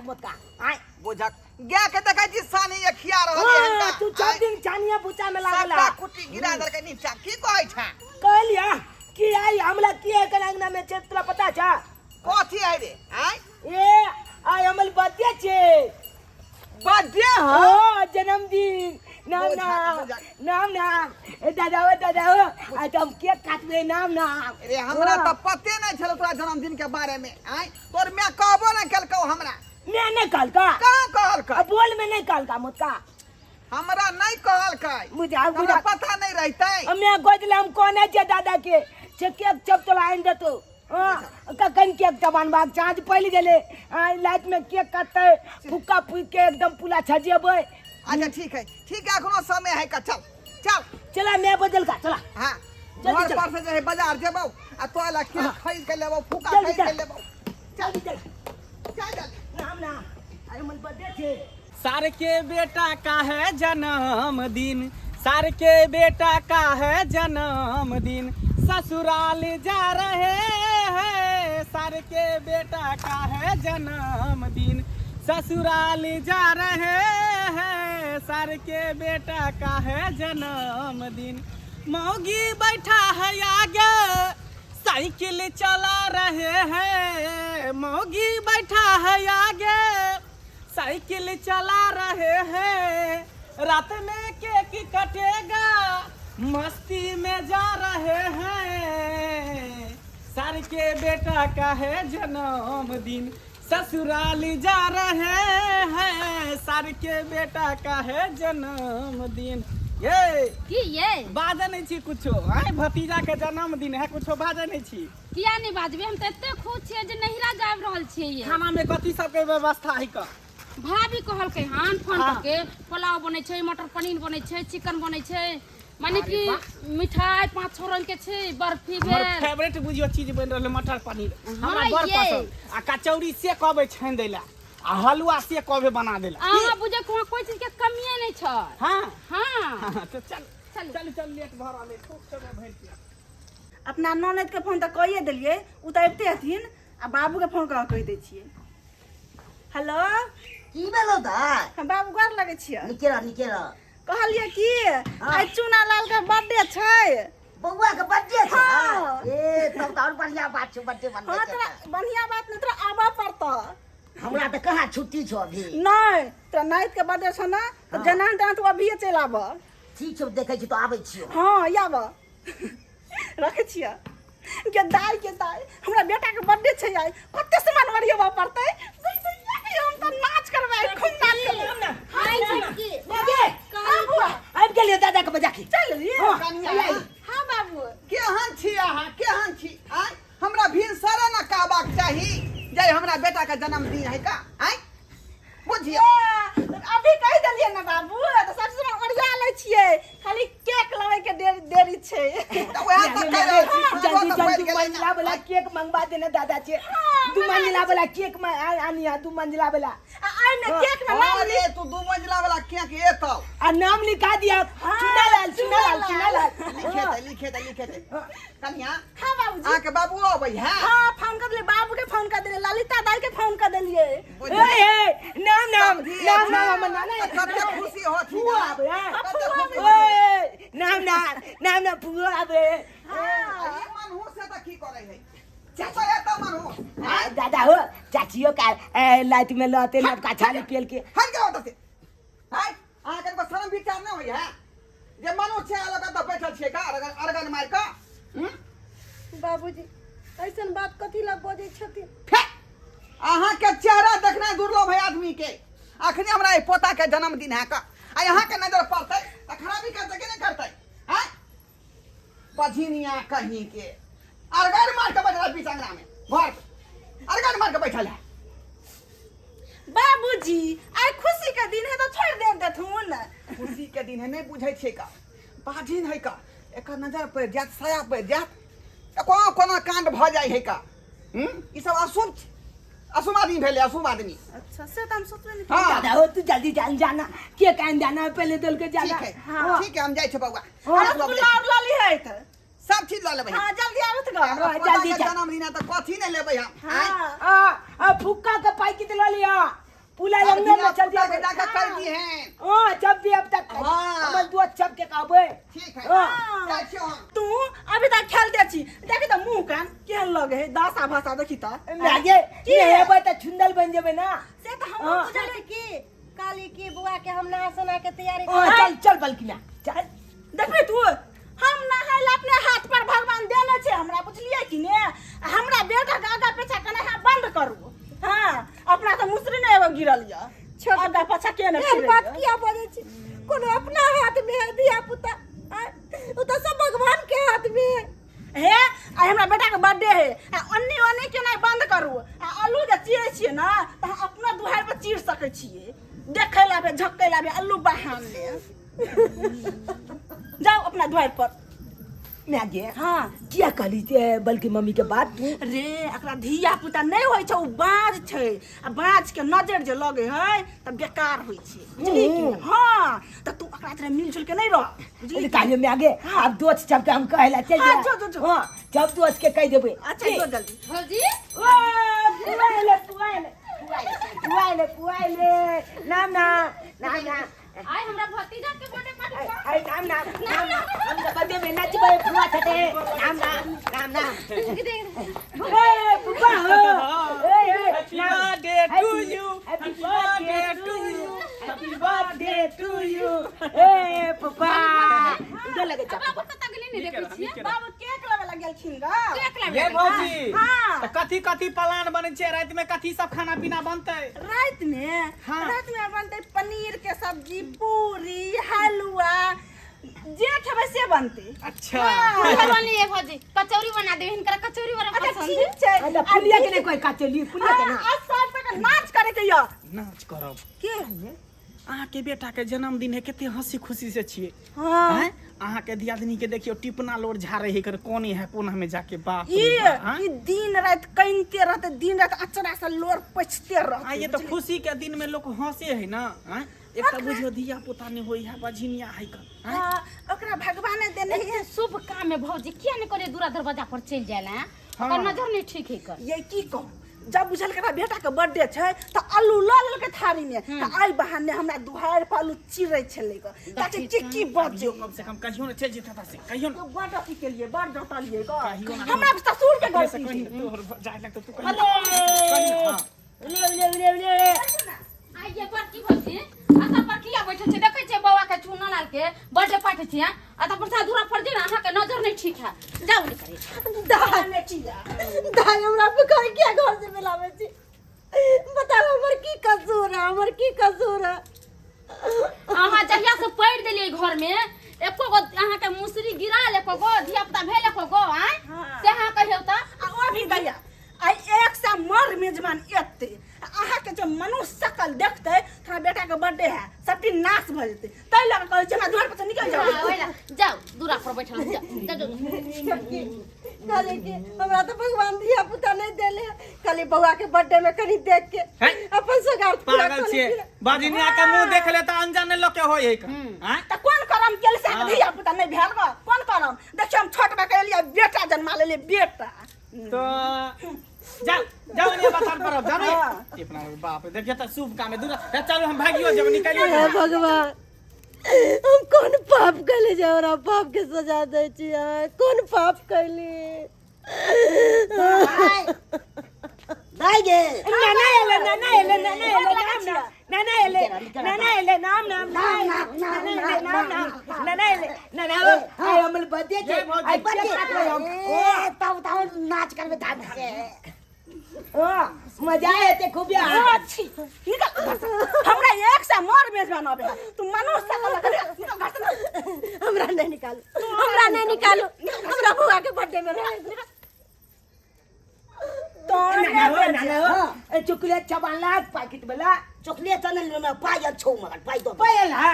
मत का आय बुझक गे के देखै छी सानी ये खिया रहल है का तू सब दिन चानिया पूछा में लागला सबका कुटी गिरा दर के नीचा की कहै छ कहलिया कि आई हमला की है कनांगना में छे तोरा पता छ कथी है रे आय ए आई हमल बर्थडे छे बर्थडे ह ओ जन्मदिन नाम ए दादा आज हम केक काटबे नाम रे हमरा त पते नै छल तोरा जन्मदिन के बारे में आय तोर मैं कहबो न केलकौ हमरा मैं नहीं कहल का कहां कहल का बोल में नहीं कहल का मत का हमरा नहीं कहल का मुझे पता नहीं रहतै मैं गोजले हम कोने छे दादा के छे केक चप तोला आइन देतो ककन केक चबानबा चाँद पड़ गेले लाइट में केक काटते फुक्का फूक के एकदम पुला छजेबे अच्छा ठीक है अखनो समय है का चल चला मैं बदल का चला हां घर पर से जे बाजार जेबौ आ तोला केक खरीद के लेबौ फुक्का खरीद के लेबौ चल नाम अरे मन बर्थडे छे सार के बेटा का है जन्मदिन सार के बेटा का है जन्मदिन ससुराल जा रहे हैं सार के बेटा का है जन्मदिन ससुराल जा रहे हैं सार के बेटा का है जन्मदिन मौगी बैठा है आगे साइकिल चला रहे हैं मौगी बैठा है आगे साइकिल चला रहे हैं रात में केक कटेगा मस्ती में जा रहे हैं सर के बेटा का है जन्मदिन ससुराल जा रहे हैं सर के बेटा का है जन्मदिन ये बाजे नहीं छी कुछो आय भतीजा के जन्मदिन है कुछो बाजे नहीं छी किया नहीं बाजबे हम त एते खुश छियै जे नहिरा जाब रहल छियै खाना में कथी सब के व्यवस्था है का भाभी कहल के हां फोन करके पुलाव बनै छै मटर पनीर बनै छै चिकन बनै छै माने कि मिठाई 5-6 रंग के छै बर्फी हमर फेवरेट बुझियो चीज बन रहल मटर पनीर हमरा बड़ पसंद आ कचौड़ी से कहबै छान दैला आ हलवा से कहबै बना देला हां बुझे कोई चीज के कमिए नहीं छ हां तो चल लेट भर आले खूब समय भइल पिया अपना ननद के फोन त कइए देलिए उ त अबते हथिन आ बाबू के फोन कर कहि दै छियै हेलो की भेलो दाय हम बाबू घर लगे छियै निकेरा कहलिए कि आइ चूना लाल के बर्थडे छै बउआ के बर्थडे छै हाँ। ए तब त और बढ़िया बात छै बर्थडे हां मनबै तोरा बढ़िया बात नहीं तोरा आबा पड़ता हमरा त कहाँ छुट्टी छौ अभी नहीं तोरा नाइट के बर्थडे छ ना तो जना तू अभी चल आब ठीक छै देखै छी तो आबै छियै हां आब रखे छियै के दाई हमरा बेटा के बर्थडे छै आई कते सामान वरियबा पड़तै हम त नाच करबै खूब नाच करबै हाय छटकी अब के लिए दादा के बजा के चल लिए हां बाबू केहन छी आय हमरा भिनसरे न कहबाक चाही जे हमरा बेटा के जन्मदिन है का आय बुझियो अभी कह दिलिए ना बाबू तो सबसे ओरिया ले छिए खाली केक लावे के देरी छै तो वह त करे जल्दी मंजिला वाला केक मंगवा देना दादा छे 2 मंजिला वाला केक में आनिया 2 मंजिला वाला आई ने केक में नाम अरे तू 2 मंजिला वाला केक एतौ आ नाम लिखा दिया चुनालाल लिखे दे कन्या हां बाबूजी आके बाबू अबै है हां फोन कर ले बाबू के फोन कर दे ललिता दाई के फोन कर देलिए ए नाम कते खुशी होथि नाम पुआ आबे ई मनहु से त की करे है चाचा एत मनहु दादा हो चाचियो का लाइट में लते लटका छाली पेल के हट के ओतसे हाय आके को शर्म विचार न होय है जे मनु छे अलग त बैठल छे का अरगन मार का बाबूजी ऐसन बात कथि ला बोझै छथिन अहाँ के चेहरा देखना दुर्लभ है आदमी के अखनी हमरा पोता के जन्मदिन है का आ यहाँ के नजर पड़ते त खराबी करते कि नहीं करते हैं पझिनिया कहीं के अरगन मार के बैठल पिचंगरा में घर अरगन मार के बैठल है बाबूजी आई खुशी का दिन है तो छोड़ दे देथुन खुशी के दिन है नहीं बुझे छे का बाझिन है का एक नजर पर जात साया पर जात कोना कांड भ जाय है का ई सब अशुभ आदमी भेले अशुभ आदमी अच्छा से तो हम सोच रहे हाँ। दादा हो तू जल्दी जाना के कान जाना पहले दल के जाना ठीक है हम जाय छे बउआ गुलाब लाली है त सब चीज ल लेबै हां जल्दी आवत ग जल्दी जा जन्मदिन त कथी नहीं लेबै हम हां फुक्का के पैकेट ले लिया पुला लंगे में चल दिया जाकर कर दी हैं। हां जब भी अब तक हाँ। हमर दो छप के कहबे ठीक है हाँ। जाय छियो हम। तू अभी तक खेलते छी देखी त मुंह कान केहन लगे है दासा भाषा देखी त लागे ये हेबे त छुंदल बन जेबे ना से त हम हाँ। बुझले की काली की बुआ के हम नहा सुना के तैयारी चल चल बल्किना चल देखबे तू हम नहाइल अपने हाथ पर भगवान देने छे हमरा बुझलिए कि ने हमरा बेटा के आगा पीछा कने है बंद करू हां अपना त मुसरी ने एगो गिरल या आगा पीछा के ने बात किया बोले छी कोनो अपना हाथ में है दिया पुता उ त सब भगवान के हाथ में है आ हमरा बेटा के बर्थडे है अन्नी के नहीं बंद करू आलू जे चीरे छिए ना त अपना दुहार पर चीर सके छिए देखे लाबे झक्के लाबे आलू बहान ले जाओ अपना द्वार पर मैं गे हाँ क्या कहली थे बल्कि मम्मी के बात रे एकरा धिया पुता नहीं होय छै उ बाज छै आ बाज के नजर जे लगे है त बेकार होय छै बुझली कि हां त तू एकरा तरह मिलजुल के नहीं रह बुझली काहे में आगे अब दोस्त जब हम कहला चल हाँ, जो। हां जब दोस्त के कह देबे अच्छा जो जल्दी भौजी पुआइले नाम आई हमरा भतीजा के बर्थडे पार्टी बा। आई नाम हम तो बर्थडे में नचबे फुआ छटे नाम ए पुपा हो Happy birthday to you. Happy birthday to you. Happy birthday to you. A pupa इधर लगे जा बाबू पता गेली नहीं देखै छियै बाबू केक लावे लग गेलखिन ग केक ये लावे भौजी हाँ। तो कथी प्लान बने छे रात में कथी सब खाना पीना बनते रात में हाँ। रात में बनते पनीर के सब्जी पूरी हलवा जे खेबे से बनते अच्छा बनी है भौजी कचौरी बना दे इनकर कचौरी बड़ा अच्छा पसंद ठीक है छै अरे पुलिया के नहीं कोई काचली पुलिया के ना आज साल पे नाच करे के या नाच करब के है अहाँ के बेटा के जन्मदिन है केते हंसी खुशी से छिए हां हैं अहाँ के दियादनी के देखियो टिपना लोर झारे है कर कोने है कोना में जाके बाप रे ये बाप, हाँ? ई दिन रात कइनते रहते दिन रात अचरा से लोर पछते रहते ये तो खुशी के दिन में लोग हंसे है ना हैं एक तो बुझियो धिया पुता ने होई है बझिनिया है कर हैं? हां ओकरा भगवान देने है शुभ काम में भौजी किया नहीं करे दूरा दरवाजा पर चल जाला हाँ। ओकर नजर नहीं ठीक है कर ये की कह जब बुझल के बेटा के बर्थडे छै त आलू ल ल के थारी में त आई बहाने हमरा दुहार पर आलू चिरै छलै ग ताकि चिक्की बजो कम से कम कहियो ना चल जेता से कहियो ना बड़ अथी के लिए बड़ जता लिए ग कहियो ना हमरा ससुर के से गलती कहीं छै तोहर जाए लगता तू कहीं ले आई ये पर की भौजी आता पर किया बैठे छे देखै छे बौआ के चूना लाल के बर्थडे पार्टी छे आता पर सा दूरा पर जे ना अहाँ के नजर नहीं ठीक है जाओ नहीं करे दाई ने चिया दाई हमरा पे कह के घर से मिलावे छी बताओ हमर की कसूर है अहाँ जहिया से पढ़ देलिए घर में एको गो अहाँ के मुसरी गिराल एको गो धिया पुता भेल एको गो आय हाँ। से अहाँ कहियो त आ ओ भी दैया आई एक से मर मेजबान एते अहाँ के जो मनुष्य शकल देखते तोरा बेटा के बर्थडे है सबटी नाश भ जेते तै लग कहै छै ना घर पर से निकल जाओ जाओ दूरा पर बैठल जाओ काले के हमरा तो भगवान दिया पुता नहीं देले काले बउआ के बर्थडे में कनी देख के हैं? अपन सगार पूरा पागल कर छे लिया। बझिनिया के मुंह देख ले त अनजाने लोग के होय है हैं त कौन करम केल से हाँ। दिया पुता नहीं भेल ग कौन करम देखियो हम छोट बा के लिए बेटा जन्मा लेले बेटा तो जाओ जाओ ने बता पर जाओ हाँ। अपना बाप रे देखिए त शुभ काम है दूर चलो हम भागियो जब निकलियो भगवान हम कौन पाप कैले जे हमरा पाप के सजा दे छी कौन पाप कैली दाई गे तब नाच करबे धाम से मजा आते खूब अच्छी निकल घर से। हमरा एक से मर मेजबान आबे तू मनुष्य सकल निकल घर से हमरा नहीं निकालो हमरा बुआ के बर्थडे में रहे चॉकलेट चबाला पैकेट वाला चॉकलेट न में पाय छौ मगर पाय दो पायल हां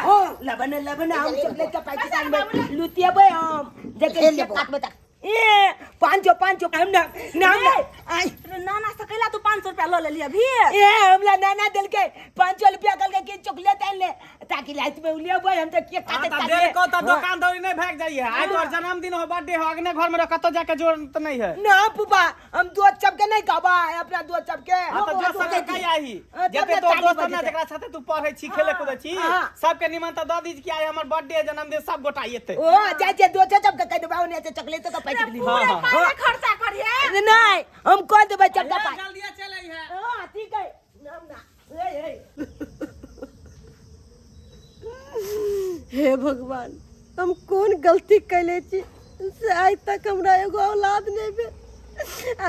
लबन हम चॉकलेट का पैकेट आनबे लुतियबे हम देखे काट बता ये 500 हम ना नाम ना आई नाना से कहला तू 500 रुपया लो ले लिया अभी ये हमला नाना दिल के 500 रुपया कल के चॉकलेट आन ले ताकि लाइट में उलिया भाई हम तो केक काटे हाँ, देर को तो दुकान दौड़ी नहीं भाग जाइए आज और जन्मदिन हो बर्थडे हो अगने घर में कतो जाके जरूरत नहीं है ना पुपा हम दो चपके नहीं खाबा अपना दो चपके हाँ तो जो संगे कई आई जते तो दोस्त ना जकरा साथे तू पढ़ै छी खेले कूदै छी सबके निमंत्रण द दीज कि आइ हमर बर्थडे जन्मदिन सब गोटा एते ओ जाए दो चपके कह देबा ओने से चॉकलेट का पैकेट दी पूरे खर्चा करिए नहीं हम कह देबे चपका पाई जल्दी चले है हां ठीक है नाम ना ए हे भगवान हम कौन गलती कैले छी से आज तक हमरा एगो औलाद नहीं भेल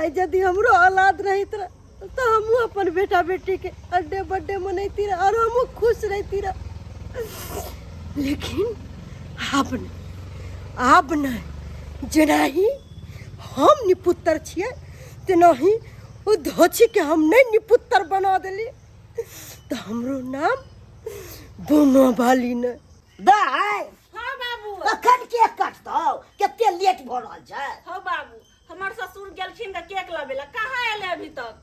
आज यदि हमरो औलाद रहित रह तो हम अपन बेटा बेटी के बर्थडे मनैती रह और हम खुश रहती रह लेकिन अब नहीं जेनाही हम निपुत्र छियै तेनाही ओ धोछी के हम नहीं निपुत्र बना देली तो हमरो नाम बोमा वाली ने दाई हां बाबू अखन केक काटतो केते लेट भ रहल छै हो बाबू हमर ससुर गेलखिन के केक लाबे ला कहां एले अभी तक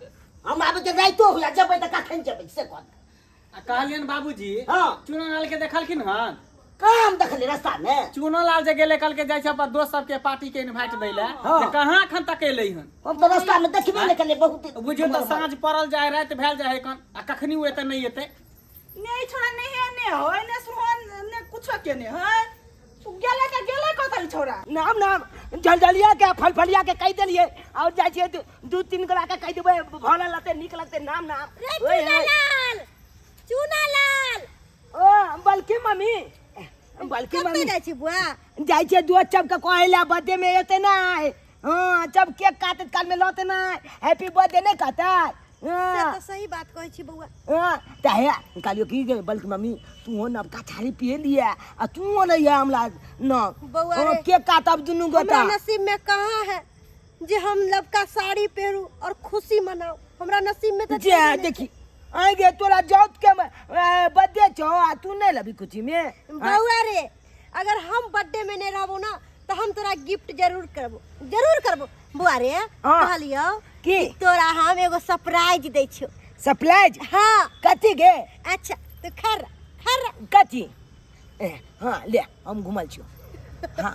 हम आबे के राइतो हुआ जबै त कखन जबै से कोन कहलियन बाबूजी हां चुना लाल के देखलखिन हन काम देखले रास्ता में चुनो लाल जे गेले कल के जाय छै अपन दोस्त सब के पार्टी के इनवाइट दैले हाँ। जे कहां अखन तक एलै हन हम तो रास्ता में देखबे नहीं करले बहुत बुझियो त साँझ पड़ल जाय रात भेल जाय कन आ कखनी एते नहीं एते नहीं छोड़ा नहीं है ने हो ने सुहन ने कुछ के ने है गेले कतल छोड़ा नाम जलजलिया के फलफलिया के कह देलिए और जाय छै दू तीन गोला के कह देबै भला लते निक लगते नाम चूना लाल ओ बल्कि मम्मी जाय छी बुआ जाय छै दो चप के कहला बर्थडे में एते नहीं हां जब केक काटत काल में लते नहीं हैप्पी बर्थडे नहीं कहता तो सही बात कहै छी बउआ ताहे कालियो की गे बल्कि मम्मी तू हो नबका छाड़ी पिए लिया आ तू हो नहीं है हमला न बउआ रे केक काटब दुनु गोटा हमरा नसीब में कहाँ है जे हम लबका साड़ी पहनू और खुशी मनाऊ हमरा नसीब में तो जे देखी आगे तोरा जॉब के बर्थडे छो आ तू नहीं लबी खुशी में बउआ रे अगर हम बर्थडे में नहीं रहबो ना तो हम तोरा गिफ्ट जरूर करबो बुआ रे कहलियो की तोरा हम एगो सरप्राइज दै छियो सरप्राइज हां कथी गे अच्छा तो खर कथी हां ले हम घुमल छियो हां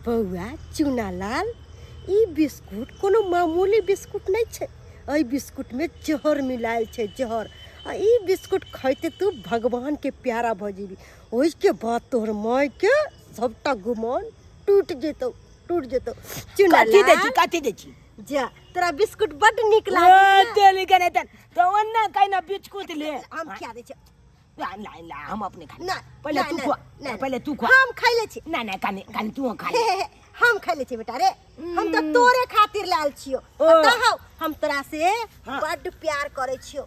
बउआ चूना लाल ई बिस्कुट कोनो मामूली बिस्कुट नहीं छै एहि बिस्कुट में जहर मिलायल छै जहर आ ई बिस्कुट खैते तू भगवान के प्यारा भ जेबी ओइ के बाद तोहर माय के सबटा गुमान टूट जेतौ चूना लाल कथी दे छी जा तोरा बिस्कुट बड निक लागे तेली कने तन तो ओन्ना काइना बिस्कुट ले हम खिया दे छै ला हम अपने खा ना पहले तू खा हम खाइ ले छी ना कानी तू खा ले हम खाइ ले छी बेटा रे हम तो तोरे खातिर लाल छियो कहौ हम तोरा से बड प्यार करे छियो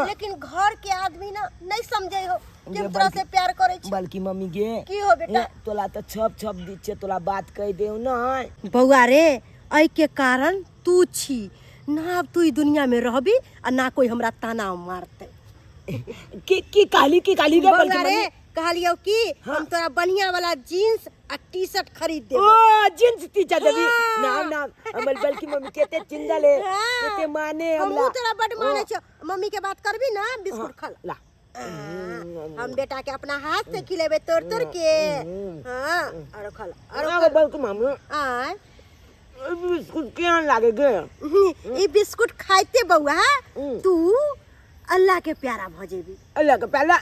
लेकिन घर के आदमी ना नहीं समझे हो कि हम तोरा से प्यार करे छी बल्कि मम्मी गे की हो बेटा तोला तो छप दी छे तोला बात कह देउ ना बउआ रे एहि के कारण तू छी ना तू ई दुनिया में रहबी आ ना कोई हमरा ताना मारते की काली गे बउआ रे कहलियो कि हम तोरा बढ़िया वाला जींस आ टी शर्ट खरीद दे ओ जींस टी शर्ट देबी ना हमर बल्कि मम्मी केते चिंदा ले केते माने हमला हम तोरा बड माने छ मम्मी के बात करबी ना बिस्कुट खा ला हम बेटा के अपना हाथ से खिलेबे तोड़ के हां और खा ला और बल्कि मम्मी आ बिस्कुट केहन लागे गे ई बिस्कुट खाइते बउआ तू अल्लाह के प्यारा भ जेबी अल्लाह के प्यारा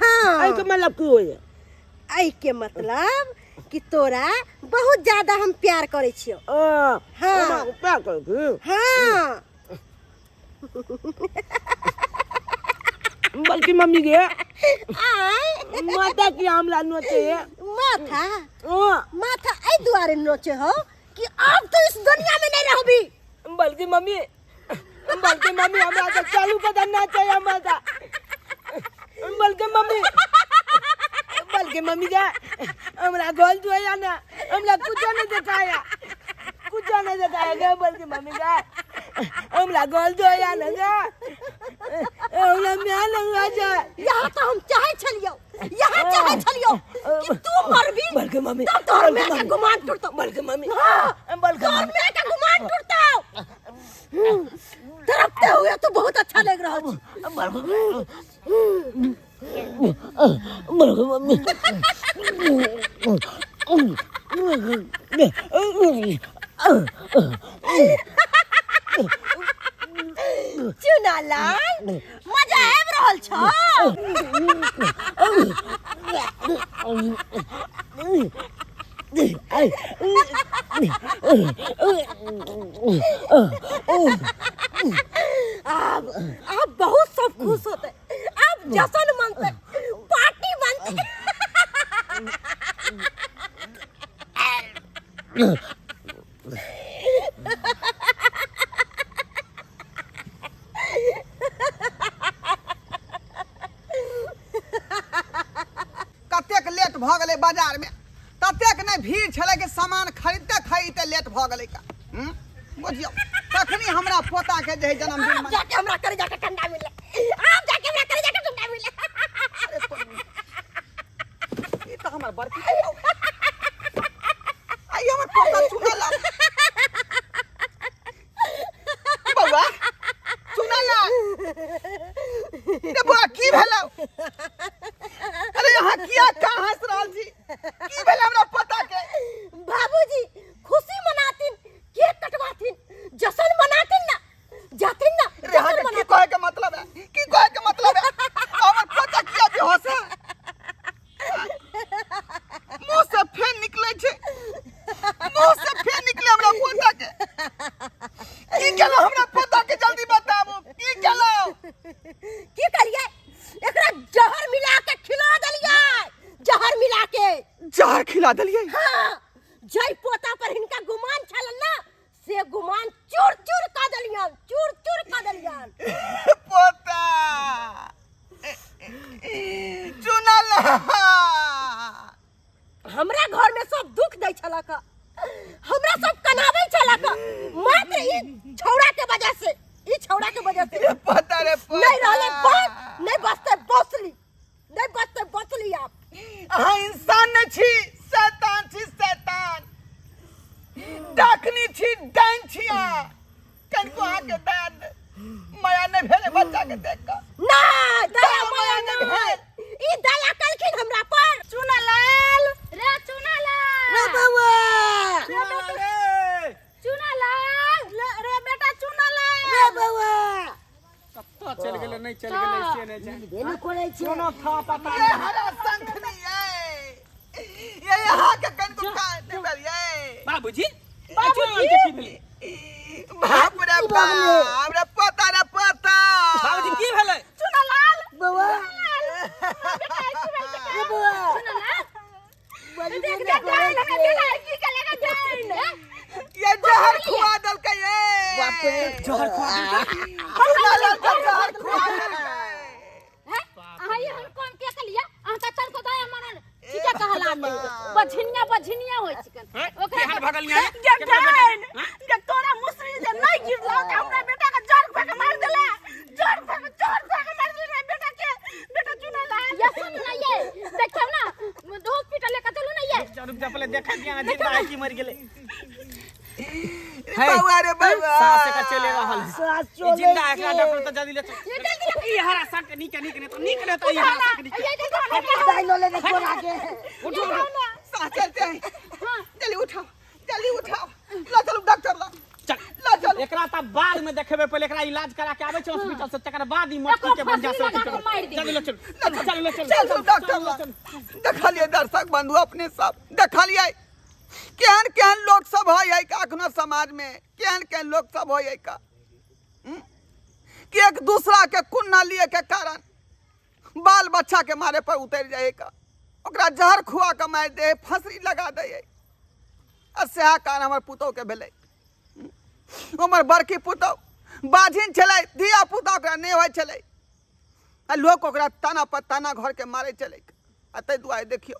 हां आई के मतलब की होय आई के मतलब कि तोरा बहुत ज्यादा हम प्यार करे छियो हां प्यार करे हां बल्कि मम्मी गे आय माता की हमला नोचे माथा आई दुआरे नोचे हो कि अब तो इस दुनिया में नहीं रहबी बल्कि मम्मी हमरा तो चालू कर देना चाहिए माता बल्कि मम्मी गे हमरा गोल जो है ना हमरा कुछ नहीं दिखाया गे बल्कि मम्मी गे हमरा गोल जो है ना गे हमरा म्यान लगा जा यहाँ तो हम चाहे छलियो कि तू मरबी बल्कि मम्मी तब तोहर में का गुमान टूटतो बल्कि मम्मी हाँ बल्कि तोहर में का गुमान टूटतो तरफते हुए तो बहुत अच्छा लग रहा है बल्कि मम्मी चुना लाल मजा आबि रहल छ अब बहुत सब खुश होते अब जश्न मनते पार्टी मनते कतेक लेट भ गेलै बाजार में, ततेक नहीं भीड़ छलै कि सामान खरीदते खरीदते लेट भ गेलै का। बुझियो तखनी हमरा पोता के जे है जन्मदिन आप जाके हमरा करे जाके ठंडा मिले आप जाके हमरा करे जाके ठंडा मिले ई त हमर बड़की आई हमर पोता चुना ला बौआ चुना ला रे बौआ की भेलौ। अरे यहाँ किया कहाँ हंस रहल छी, की भेल हमरा पोता के। बाबूजी खुशी मनातिन केक कटवातिन जश्न मनातिन ना जातिन ना रे हाँ की कहे के मतलब है, की कहे के मतलब है हमर पोता किया बेहोश है। मुंह से फेन निकले छे, मुंह से फेन निकले हमरा पोता के। की केलो हमरा पोता के जल्दी बताबू की केलो। की करिए एकरा जहर मिला के खिला दलिए जहर मिला के जहर खिला दलिए। हाँ जय पोता पर हिनका गुमान छल ना से गुमान चूर चूर का दलियन चूर चूर का दलियन पोता चुना ला हमरा घर में सब दुख दै छला का हमरा सब कनाबै छला का मात्र ई छौड़ा के वजह से ई छौड़ा के वजह से पोता रे पोता नहीं रहले बात नहीं बसते बसली नहीं बसते बसली आप अहाँ इंसान नहीं छी, शैतान छी शैतान। डाकनी छी डाइन छी अहाँ। कनको अहाँ के दया माया नहीं भेले बच्चा के देख कर। ना दया माया नहीं भेल ई दया कलखिन हमरा पर चुना लाल रे चुना लाल रे बउआ चुना लाल रे बेटा चुना लाल रे बउआ कत्ता चल गेलै नहीं चल गेलै से नहीं जाने देनु कोरै छी कोनो था पता ये नहीं। हरा शंखनी है, ये यहाँ के कनको का निकल ये। बाबूजी बाबूजी के की भेलै बाप रे बाप रे पोता रे पोता। बाबूजी की भेलै चुना लाल बउआ रे बउआ चुना लाल देख देख डाइन लगा देना की के लगा डाइन ये जहर खुआ दल के ये। बाप रे जहर खा चुना ला के जहर खुआ दल के। अहाँ ये हम कौन के कलिया अहाँ का चल को दाया मारन ठीक है कहला में बझनिया होय चिकन ओकरा केहन भगल यहाँ जे डाइन जे तोरा मुसरी जे नहीं गिरला त हमरा बेटा के जड़ खा के मार देला जड़ खा के मार देला बेटा के बेटा चुना लाल ये सुन ना ये देखौ ना हॉस्पिटल लेके चलू ना ये रुक जा पहले देखा दिया जिंदा है कि मर गेलै बउआ रे बउआ। सांस का चले रहल है सास ई जिंदा है एकरा डॉक्टर त जल्दी ले चल। ई हरा sak नीके नीके तो नीक रहता ई हरा sak नीके दाइनो ले कोरा के उठो सांस चलते हैं। जल्दी उठाओ जल्दी उठाओ। ला चलो डॉक्टर ला चल ला चलो। एकरा त बाद में देखेबे पहले एकरा इलाज करा के आबै छै हॉस्पिटल से तकर बाद ई मटकी के बंजा से चल ले चल चल ले चल चल डॉक्टर ला। देखलिए दर्शक बंधु अपने सब देखलिए केहन केहन लोग सब है का अखनो समाज में केहन केहन लोग सब है का कि एक दूसरा के कुन्ना लिए के कारण बाल बच्चा के मारे पर उतर जाए का ओकरा जहर खुआ के मार दे फंसरी लगा दे आ सेहा कारण हमर पुतौ के भेलै। हमर बड़की पुतौ बाझिन छलै धिया पुता ओकरा नहीं होइ छलै आ लोग ओकरा ताना पर ताना घर के मारे चले आ ताहि दुआरे देखियो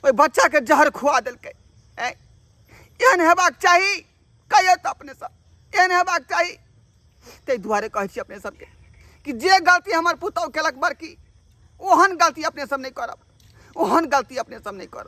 ओहि बच्चा के जहर खुआ देलकै। एहन हेबाक चाही कहिए तो अपने सब एहन हेबाक चाही। ताहि दुआरे कहै छी अपने सबके कि जे गलती हमर पुतौ केलक बड़की ओहन गलती अपने सब नहीं करब। ओहन गलती अपने सब नहीं कर।